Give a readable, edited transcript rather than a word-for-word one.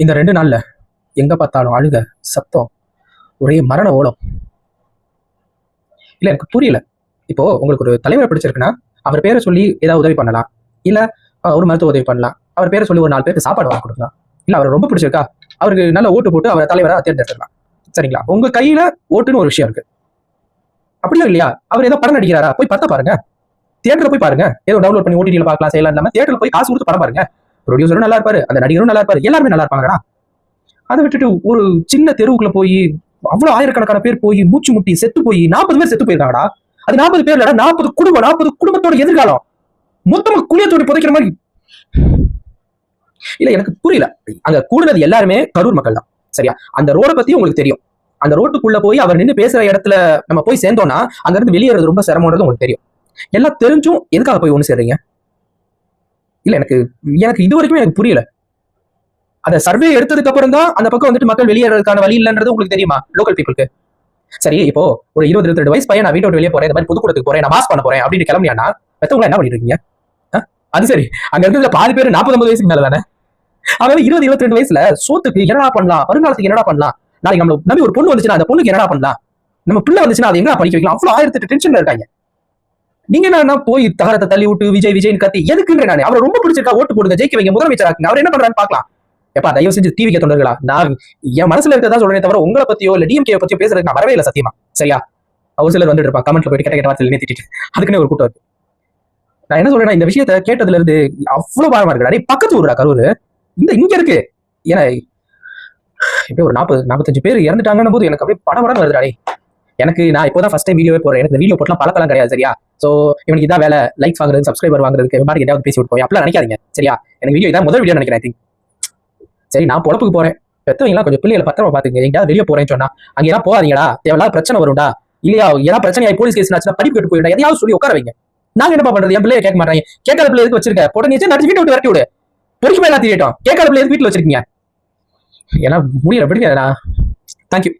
இந்த 2 நாள்ல எங்க பார்த்தாலும் அழுக, சத்தம், ஒரே மரண ஓலம். இல்ல எனக்கு புரியல. இப்போ உங்களுக்கு ஒரு தலைவரை பிடிச்சிருக்குன்னா அவர் பேரை சொல்லி ஏதாவது உதவி பண்ணலாம். இல்ல ஒரு மருத்துவ உதவி பண்ணலாம். அவர் பேரை சொல்லி ஒரு 4 பேருக்கு சாப்பாடு வாங்கி கொடுக்கலாம். இல்ல அவரை ரொம்ப பிடிச்சிருக்கா அவருக்கு நல்ல ஓட்டு போட்டு அவரை தலைவரா தேர்ந்தெடுத்துக்கலாம். சரிங்களா? உங்க கையில ஓட்டுன்னு ஒரு விஷயம் இருக்கு. அப்படியும் இல்லையா? அவர் ஏதோ படம் நடிக்கிறாரா? போய் பார்த்தா பாருங்க. தியேட்டர்ல போய் பாருங்க. ஏதோ டவுன்லோட் பண்ணி ஓடிடில பார்க்கலாம் செய்யலாம் இல்லாம தியேட்டர்ல போய் காசு கொடுத்து படம் பாருங்க. ப்ரொடியூசரும் நல்லா இருப்பாரு, அந்த நடிகரும் நல்லா இருப்பாரு, எல்லாருமே நல்லா இருப்பாங்கடா. அதை விட்டுட்டு ஒரு சின்ன தெருவுக்குள்ள போய் அவ்வளவு ஆயிரக்கணக்கான பேர் போய் மூச்சு முட்டி செத்து போய் 40 பேர் செத்து போயிருக்காங்கடா. அது 40 பேர் இல்லடா, 40 குடும்பம், 40 குடும்பத்தோட எதிர்காலம் மொத்தமா குளியத்தோட புதைக்கிற மாதிரி. இல்ல எனக்கு புரியல. அங்க கூடுனது எல்லாருமே கரூர் மக்கள் தான். சரியா? அந்த ரோட பத்தி உங்களுக்கு தெரியும். அந்த ரோட்டுக்குள்ள போய் அவர் நின்று பேசுற இடத்துல நம்ம போய் சேர்ந்தோம்னா அங்க இருந்து வெளியேறது ரொம்ப சிரமம்ன்றது உங்களுக்கு தெரியும். எல்லாம் தெரிஞ்சும் எதுக்காக போய் ஒண்ணு சேர்றீங்க? இல்ல எனக்கு எனக்கு இது வரைக்கும் எனக்கு புரியல. அந்த சர்வே எடுத்ததுக்கு அப்புறம் தான் அந்த பக்கம் வந்துட்டு மக்கள் வெளியேறதுக்கான வழி இல்லைன்றது உங்களுக்கு தெரியுமா லோக்கல் பீப்புளுக்கு? சரி, இப்போ ஒரு 20-22 வயசு பையன் நான் வீட்டை விட்டு வெளியே போறேன், இந்த மாதிரி புதுக்கூடத்துக்கு போறேன், நான் மாஸ் பண்ண போறேன் அப்படின்னு கிளம்பியானா பெத்தவங்க என்ன பண்ணிட்டு இருக்கீங்க? அது சரி, அங்க இருக்கிற பாதி பேர் 40-50 வயசுக்கு மேல தானே. அதாவது 20-22 வயசுல சோத்துக்கு என்னடா பண்ணலாம், வருங்காலத்துக்கு என்னடா பண்ணலாம், நாளைக்கு நம்ம நம்பி ஒரு பொண்ணு வந்துச்சுன்னா அந்த பொண்ணுக்கு என்னடா பண்ணலாம், நம்ம பிள்ளை வந்துச்சுன்னா அது எங்க படிக்க வைக்கலாம், அவ்வளவு 1008 டென்ஷன்ல இருக்காங்க. நீங்க என்ன போய் தகரத்தை தள்ளி விட்டு விஜய் விஜய்னு கத்தி எதுக்குன்ற நானே அவரை ரொம்ப பிடிச்சிருக்கா ஓட்டு போடுங்க, ஜெயிக்க வைங்க, முதலமைச்சராக்குங்க, அவர் என்ன பண்றான்னு பாக்கலாம். எப்பா தயவு செஞ்சு டிவிக்கு தொண்டர்களா, நான் என் மனசுல இருக்கதா சொல்றேன் தவிர உங்களை பத்தியோ இல்ல டிஎம்கே பத்தியோ பேசுறதுக்கு நான் வரவே இல்லை சத்தியமா. சரியா? ஒரு சிலர் வந்துட்டு இருப்பான் கமெண்ட்ல போயிட்டு கெட்ட வார்த்தையில நிறுத்திட்டு அதுக்குன்னு ஒரு கூட்டம் இருக்கு. நான் என்ன சொல்றேன்னா இந்த விஷயத்த கேட்டதுல இருந்து அவ்வளவு பாரமா இருக்கு. பக்கத்து ஊருடா கரூர், இங்க இருக்கு. ஏன்னா இப்படி ஒரு 40-45 பேர் இறந்துட்டாங்கன்னு போது எனக்கு அப்படியே படபடன்னு வருதுடா. எனக்கு நான் இப்போதான் ஃபர்ஸ்ட் டைம் வீடியோவே போறேன். எனக்கு இந்த வீடியோ போட்டலாம் பழக்கலாம் கிடையாது. சரியா? சோ இவனுக்கு இதான் வேலை, லைக்ஸ் வாங்குறது, சப்ஸ்கிரைபர் வாங்குறதுக்கு மாதிரி ஏதாவது பேசி விட்டு போய் அப்படிலாம் நினைக்காதீங்க. சரியா? எனக்கு வீடியோ இதான் முதல் வீடியோ நினைக்கிறேன். I think. சரி, நான் பொழப்புக்கு போறேன். பெத்தவங்க கொஞ்சம் பிள்ளைகளை பத்திரமா பாத்துங்க. எங்கேயாவது வெளியே போறேன்னு சொன்னா அங்கெல்லாம் போகாதீங்கடா, தேவையில்லாத பிரச்சனை வரும்டா. இல்லையா? ஏதாவது பிரச்சனை போலீஸ் கேஸ் ஆச்சுன்னா படிப்பு கேட்டு போயிடா, எதையாவது சொல்லி உட்கார வைங்க. நாங்க என்னப்பா பண்றது? என் பிள்ளைய கேட்க மாட்டாங்க. கேட்காத பிள்ளை எதுக்கு வச்சிருக்க? போட நீச்சு நடிச்சு வீட்டை விட்டு விரட்டி விடு. பொறுக்கி மேலாம் தெரியட்டும். கேட்காத பிள்ளை எதுக்கு வீட்டுல வச்சிருக்கீங்க? ஏன்னா முடியல. எப்படிங்க? தேங்க்யூ.